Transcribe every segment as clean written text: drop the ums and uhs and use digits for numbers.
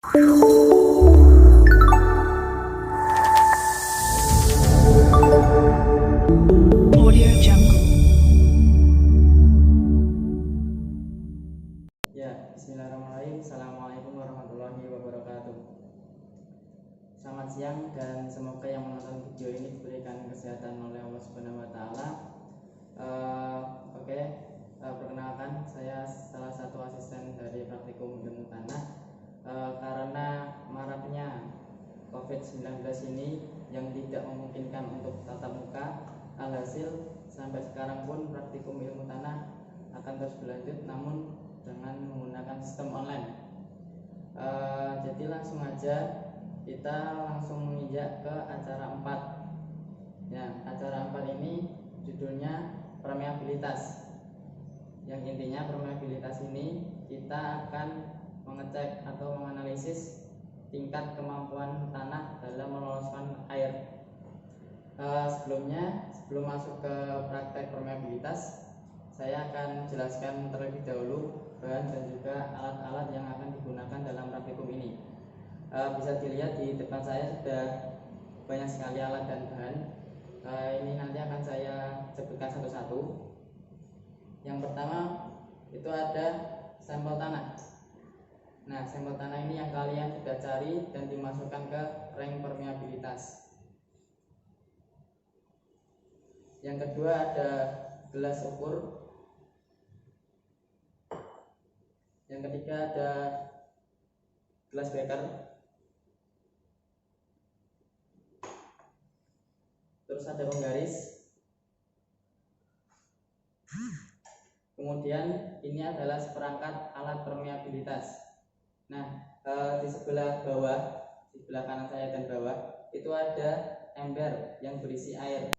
Audio Jungle. Ya, bismillahirrahmanirrahim. Assalamualaikum warahmatullahi wabarakatuh. Selamat siang dan semoga yang menonton video ini diberikan kesehatan oleh Allah Subhanahu wa taala. Perkenalkan, saya salah satu asisten dari praktikum ilmu tanah. Karena maraknya COVID-19 ini yang tidak memungkinkan untuk tatap muka, alhasil sampai sekarang pun praktikum ilmu tanah akan terus berlanjut, namun dengan menggunakan sistem online. Jadi langsung aja kita langsung menginjak ke acara 4. Ya, acara 4 ini judulnya permeabilitas. Yang intinya permeabilitas ini kita akan mengecek atau menganalisis tingkat kemampuan tanah dalam meloloskan air. Sebelum masuk ke praktek permeabilitas, saya akan jelaskan terlebih dahulu bahan dan juga alat-alat yang akan digunakan dalam praktikum ini. Bisa dilihat di depan saya sudah banyak sekali alat dan bahan. Ini nanti akan saya sebutkan satu-satu. Yang pertama itu ada sampel tanah. Nah, sampel tanah ini yang kalian sudah cari dan dimasukkan ke ring permeabilitas. Yang kedua ada gelas ukur. Yang ketiga ada gelas beker. Terus ada penggaris. Kemudian ini adalah seperangkat alat permeabilitas. Nah, di sebelah bawah, di sebelah kanan saya dan bawah itu ada ember yang berisi air.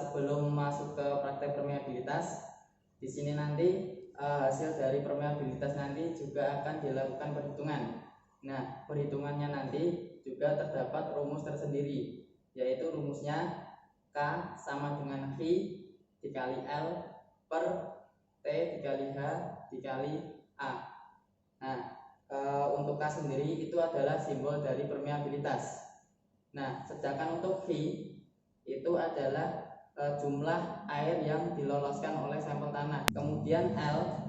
Sebelum masuk ke praktek permeabilitas, di sini nanti hasil dari permeabilitas nanti juga akan dilakukan perhitungan. Nah, perhitungannya nanti juga terdapat rumus tersendiri, yaitu rumusnya K sama dengan V dikali L per T dikali H dikali A. Nah, untuk K sendiri itu adalah simbol dari permeabilitas. Nah, sedangkan untuk V itu adalah jumlah air yang diloloskan oleh sampel tanah. Kemudian L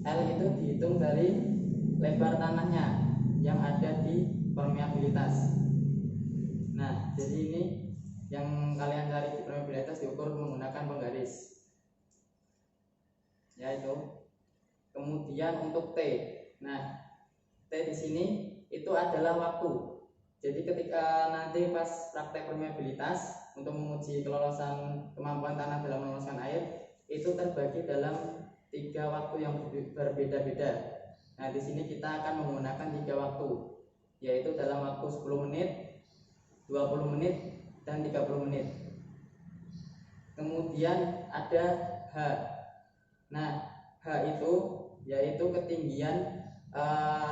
itu dihitung dari lebar tanahnya yang ada di permeabilitas. Nah, jadi ini yang kalian cari di permeabilitas diukur menggunakan penggaris. Ya itu. Kemudian untuk T. Nah, T di sini itu adalah waktu. Jadi ketika nanti pas praktek permeabilitas untuk menguji kelolosan kemampuan tanah dalam meloloskan air, itu terbagi dalam 3 waktu yang berbeda-beda. Nah, di sini kita akan menggunakan 3 waktu, yaitu dalam waktu 10 menit, 20 menit, dan 30 menit. Kemudian ada H. Nah, H itu yaitu ketinggian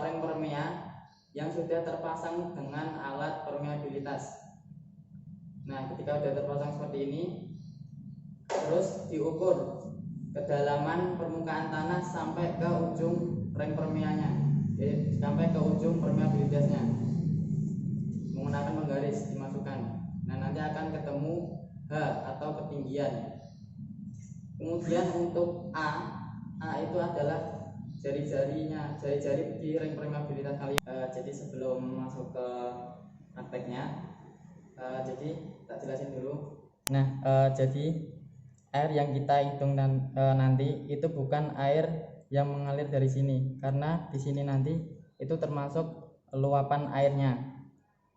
ring permea yang sudah terpasang dengan alat permeabilitas. Nah, ketika sudah terpasang seperti ini, terus diukur kedalaman permukaan tanah sampai ke ujung ring permeanya, sampai ke ujung permeabilitasnya. Menggunakan penggaris dimasukkan. Nah, nanti akan ketemu H atau ketinggian. Kemudian untuk A itu adalah jari-jari di ring permeabilitas kalian. Jadi sebelum masuk ke prakteknya, jadi tak jelasin dulu. Nah, jadi air yang kita hitung nanti itu bukan air yang mengalir dari sini, karena di sini nanti itu termasuk luapan airnya,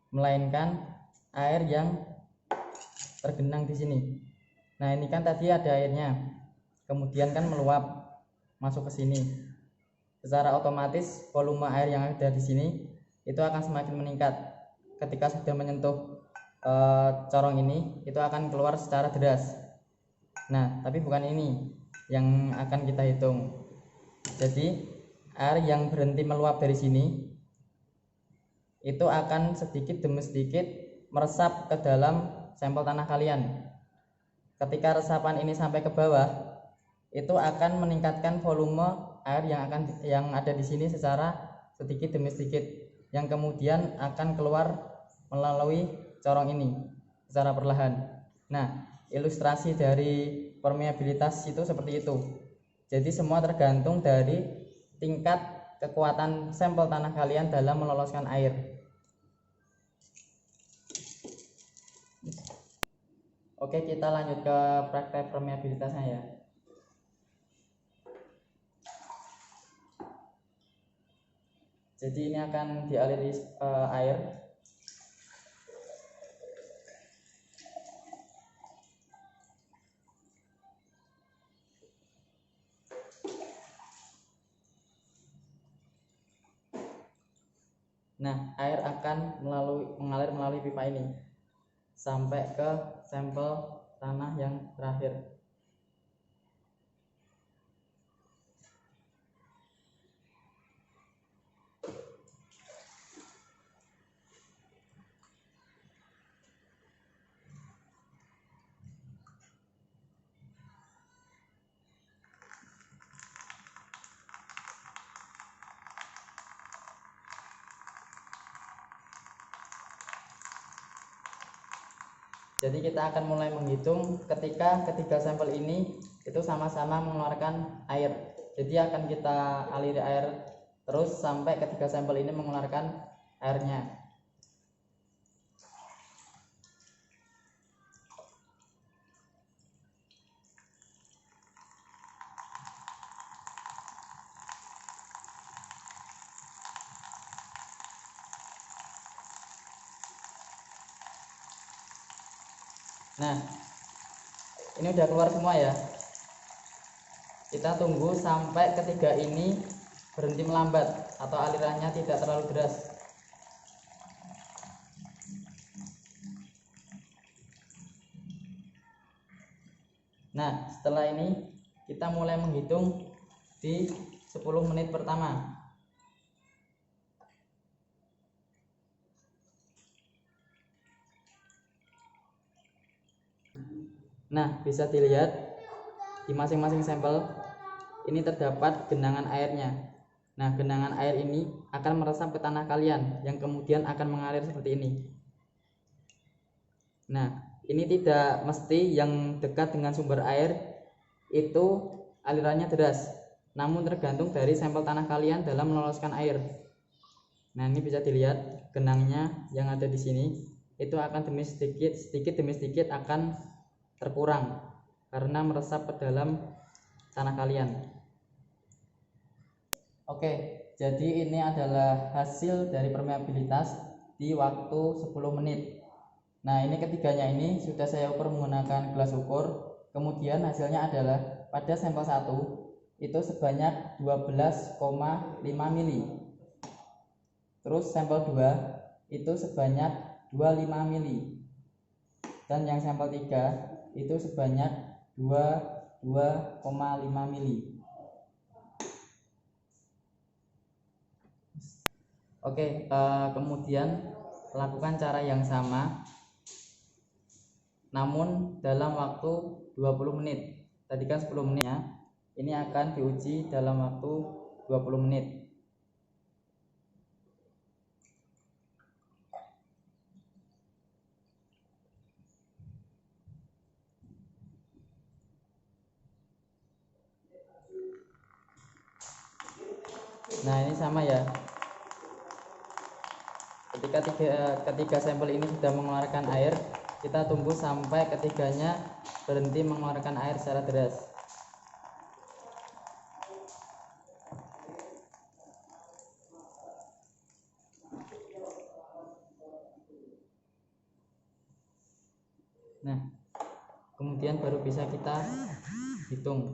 melainkan air yang tergenang di sini. Nah, ini kan tadi ada airnya, kemudian kan meluap masuk ke sini. Secara otomatis volume air yang ada di sini itu akan semakin meningkat. Ketika sudah menyentuh corong ini, itu akan keluar secara deras. Nah, tapi bukan ini yang akan kita hitung. Jadi air yang berhenti meluap dari sini itu akan sedikit demi sedikit meresap ke dalam sampel tanah kalian. Ketika resapan ini sampai ke bawah, itu akan meningkatkan volume air yang ada di sini secara sedikit demi sedikit yang kemudian akan keluar melalui corong ini secara perlahan. Nah, ilustrasi dari permeabilitas itu seperti itu. Jadi semua tergantung dari tingkat kekuatan sampel tanah kalian dalam meloloskan air. Oke, kita lanjut ke praktek permeabilitasnya ya. Jadi ini akan dialiri air. Nah, air akan mengalir melalui pipa ini sampai ke sampel tanah yang terakhir. Jadi kita akan mulai menghitung ketika ketiga sampel ini itu sama-sama mengeluarkan air. Jadi akan kita aliri air terus sampai ketiga sampel ini mengeluarkan airnya. Nah, ini udah keluar semua ya. Kita tunggu sampai ketiga ini berhenti melambat atau alirannya tidak terlalu deras. Nah, setelah ini kita mulai menghitung di 10 menit pertama. Nah, bisa dilihat di masing-masing sampel ini terdapat genangan airnya. Nah, genangan air ini akan meresap ke tanah kalian yang kemudian akan mengalir seperti ini. Nah, ini tidak mesti yang dekat dengan sumber air itu alirannya deras, namun tergantung dari sampel tanah kalian dalam meloloskan air. Nah, ini bisa dilihat genangnya yang ada di sini itu akan sedikit demi sedikit akan terkurang karena meresap ke dalam tanah kalian. Oke, jadi ini adalah hasil dari permeabilitas di waktu 10 menit. Nah, ini ketiganya ini sudah saya ukur menggunakan gelas ukur. Kemudian hasilnya adalah pada sampel 1 itu sebanyak 12,5 mili. Terus sampel 2 itu sebanyak 25 mili. Dan yang sampel 3 itu sebanyak 22,5 mili. Oke, kemudian lakukan cara yang sama namun dalam waktu 20 menit. Tadi kan 10 menitnya, ini akan diuji dalam waktu 20 menit. Nah, ini sama ya. Ketika sampel ini sudah mengeluarkan air, kita tunggu sampai ketiganya berhenti mengeluarkan air secara deras. Nah, kemudian baru bisa kita hitung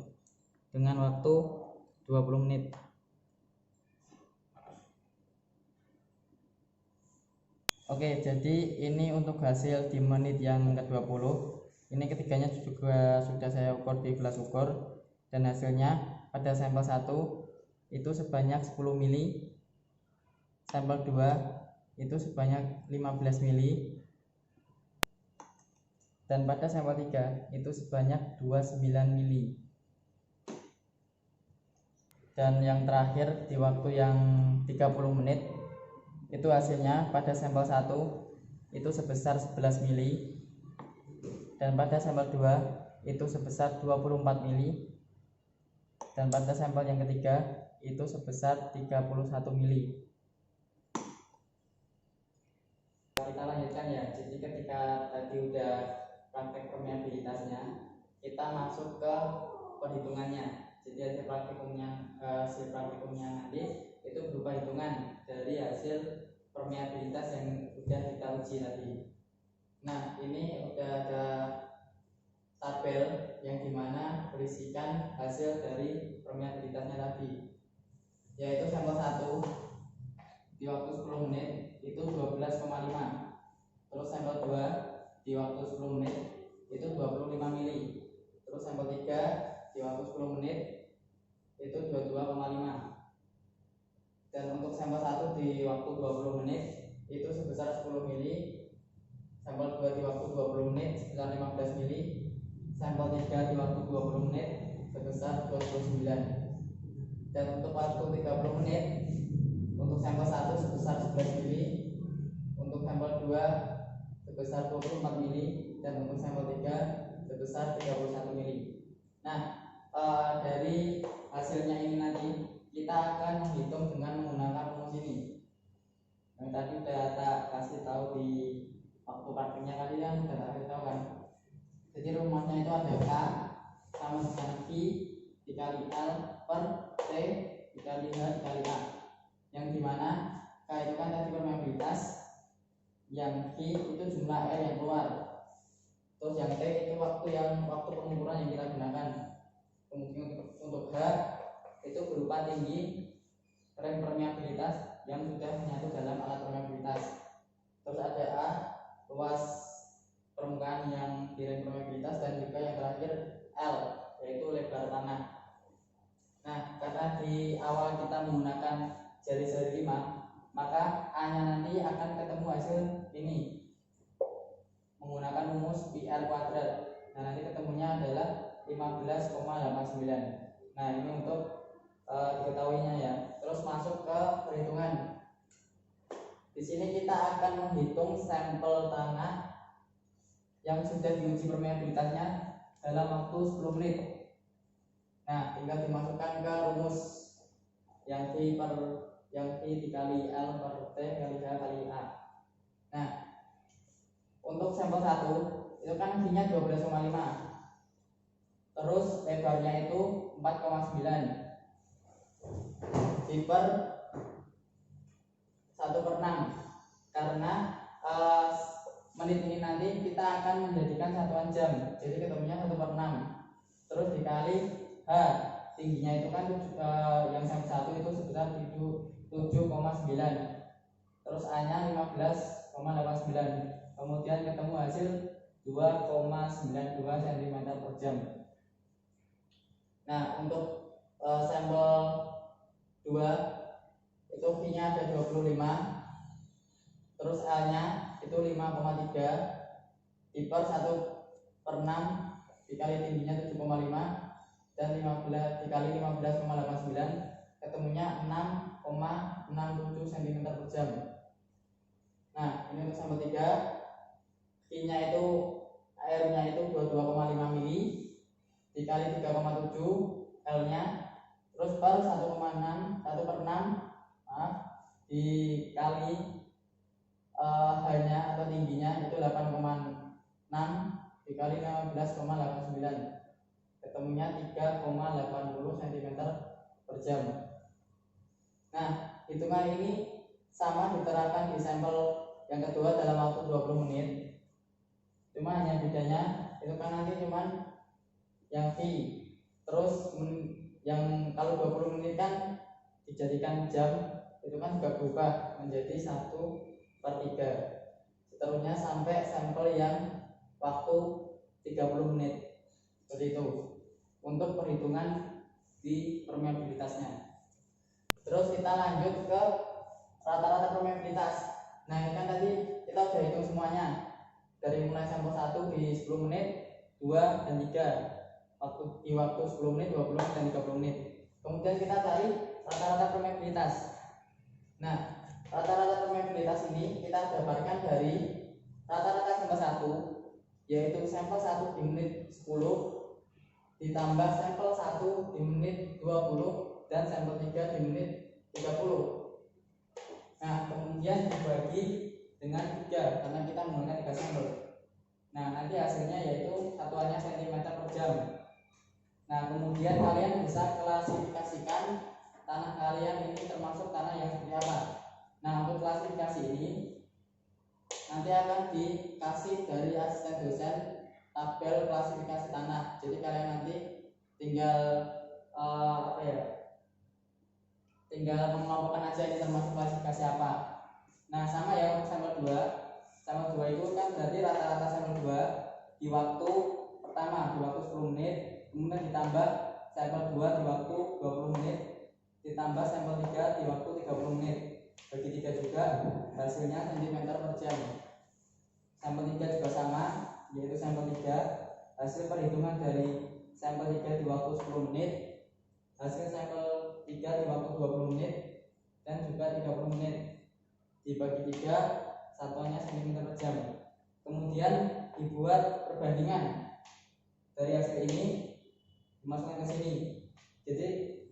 dengan waktu 20 menit. Oke, jadi ini untuk hasil di menit yang ke-20. Ini ketiganya juga sudah saya ukur di gelas ukur dan hasilnya pada sampel 1 itu sebanyak 10 mili, sampel 2 itu sebanyak 15 mili, dan pada sampel 3 itu sebanyak 29 mili. dan yang terakhir di waktu yang 30 menit itu hasilnya pada sampel 1 itu sebesar 11 mili dan pada sampel 2 itu sebesar 24 mili dan pada sampel yang ketiga itu sebesar 31 mili. Kita lanjutkan ya. Jadi ketika tadi udah praktek permeabilitasnya, kita masuk ke perhitungannya. Jadi hasil praktikumnya nanti itu berupa hitungan dari hasil permeabilitas yang sudah kita uji tadi. Nah, ini udah ada tabel yang dimana berisikan hasil dari permeabilitasnya tadi, yaitu sampel 1 di waktu 10 menit itu 12,5, terus sampel 2 di waktu 10 menit itu 25 mili, terus sampel 3 di waktu 10 menit itu 22,5, dan untuk sampel 1 di waktu 20 menit itu sebesar 10 mili, sampel 2 di waktu 20 menit sebesar 15 mili, sampel 3 di waktu 20 menit sebesar 29, dan untuk waktu 30 menit untuk sampel 1 sebesar 11 mili, untuk sampel 2 sebesar 24 mili, dan untuk sampel 3 sebesar 31 mili. Nah, dari hasilnya ini nanti kita akan menghitung dengan menggunakan rumus ini yang tadi udah tak kasih tahu di waktu praktiknya kalian udah kasih tahu kan. Jadi rumusnya itu ada K sama dengan V dikali L per T dikali H dikali A, yang dimana K itu kan tadi permeabilitas, yang V itu jumlah air yang keluar, terus yang T itu waktu pengukuran yang kita gunakan. Kemudian untuk H itu berupa tinggi rem permeabilitas yang sudah menyatu dalam alat permeabilitas. Terus ada A, luas permukaan yang di rem permeabilitas, dan juga yang terakhir L, yaitu lebar tanah. Nah, karena di awal kita menggunakan jari-jari 5, maka A-nya nanti akan ketemu hasil ini menggunakan rumus PR kuadrat. Nah, nanti ketemunya adalah 15,89. Nah, ini untuk diketahuinya ya. Terus masuk ke perhitungan. Di sini kita akan menghitung sampel tanah yang sudah diuji permeabilitasnya dalam waktu 10 menit. Nah, tinggal dimasukkan ke rumus yang V dikali L per T kali H kali A. Nah, untuk sampel 1 itu kan V-nya 12,5. Terus lebarnya itu 4,9 per 1/6, karena menit ini nanti kita akan menjadikan satuan jam, jadi ketemunya 1/6. Terus dikali H, tingginya itu kan yang sampel 1 itu sebesar 7,9, terus A nya 15,89, kemudian ketemu hasil 2,92 cm per jam. Nah, untuk sampel 2 itu V nya ada 25, terus A nya itu 5,3 per 1/6 dikali tingginya 7,5, dan 15 dikali 15,89 ketemunya 6,67 cm per jam. Nah, ini untuk sampel 3, V nya itu airnya itu 22,5 mili dikali 3,7 L nya, terus per 1,6 dikali H nya atau tingginya itu 8,6 dikali 15,89 ketemunya 3,80 cm per jam. Nah, hitungan ini sama diterapkan di sampel yang kedua dalam waktu 20 menit. Cuma hanya bedanya itu kan nanti cuman yang V, terus yang kalau 20 menit kan dijadikan jam, itu kan juga berubah menjadi 1/3. Seterusnya sampai sampel yang waktu 30 menit. Seperti itu untuk perhitungan di permeabilitasnya. Terus kita lanjut ke rata-rata permeabilitas. Nah, ini kan tadi kita sudah hitung semuanya dari mulai sampel 1 di 10 menit, 2 dan 3. Di waktu 10 menit, 20 menit, dan 30 menit. Kemudian kita cari rata-rata permeabilitas. Nah, rata-rata permeabilitas ini kita dapatkan dari rata-rata sampel 1, yaitu sampel 1 di menit 10 ditambah sampel 1 di menit 20 dan sampel 3 di menit 30. Nah, kemudian dibagi dengan 3 karena kita menggunakan 3 sampel. Nah, nanti hasilnya yaitu satuannya cm per jam. Nah, kemudian kalian bisa klasifikasikan tanah kalian ini termasuk tanah yang seperti apa. Nah, untuk klasifikasi ini nanti akan dikasih dari asisten dosen tabel klasifikasi tanah. Jadi kalian nanti tinggal tinggal mengelompokkan aja ini termasuk klasifikasi apa. Nah, sama ya untuk sampel 2. Sampel 2 itu kan berarti rata-rata sampel 2 di waktu pertama di waktu 10 menit, kemudian ditambah sampel 2 di waktu 20 menit, ditambah sampel 3 di waktu 30 menit. Bagi 3 juga hasilnya cm per jam. Sampel 3 juga sama, yaitu sampel 3 hasil perhitungan dari sampel 3 di waktu 10 menit, hasil sampel 3 di waktu 20 menit dan juga 30 menit dibagi 3 satuannya cm per jam. Kemudian dibuat perbandingan dari hasil ini dimasukkan ke sini. Jadi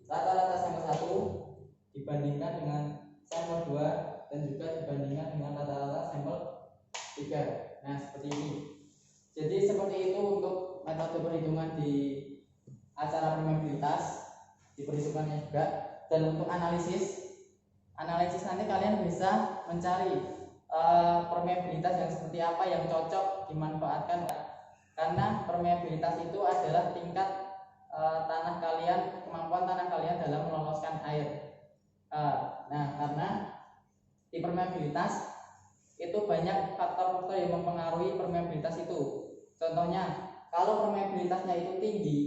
rata-rata sampel 1 dibandingkan dengan sampel 2 dan juga dibandingkan dengan rata-rata sampel 3. Nah, seperti ini. Jadi seperti itu untuk metode perhitungan di acara permeabilitas, diperhitungkannya juga. Dan untuk analisis nanti kalian bisa mencari permeabilitas yang seperti apa yang cocok dimanfaatkan, karena permeabilitas itu adalah tingkat tanah kalian, kemampuan tanah kalian dalam meloloskan air. Nah, karena di permeabilitas itu banyak faktor-faktor yang mempengaruhi permeabilitas itu. Contohnya, kalau permeabilitasnya itu tinggi,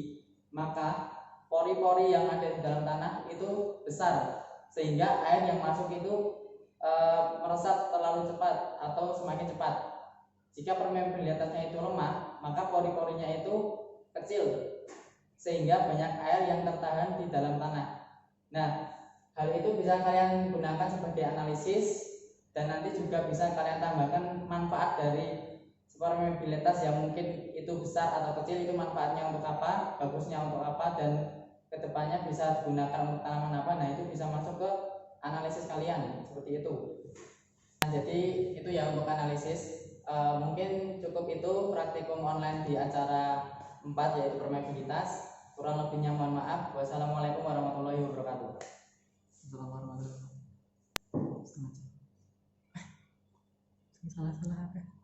maka pori-pori yang ada di dalam tanah itu besar, sehingga air yang masuk itu meresap terlalu cepat atau semakin cepat. Jika permeabilitasnya itu lemah, maka pori-porinya itu kecil, sehingga banyak air yang tertahan di dalam tanah. Nah, hal itu bisa kalian gunakan sebagai analisis, dan nanti juga bisa kalian tambahkan manfaat dari permeabilitas yang mungkin itu besar atau kecil, itu manfaatnya untuk apa, bagusnya untuk apa, dan kedepannya bisa digunakan untuk tanaman apa. Nah, itu bisa masuk ke analisis kalian seperti itu. Nah, jadi itu ya untuk analisis. Mungkin cukup itu praktikum online di acara 4, yaitu permeabilitas. Kurang lebihnya mohon maaf. Wassalamualaikum warahmatullahi wabarakatuh. Assalamualaikum warahmatullahi wabarakatuh. Salah apa?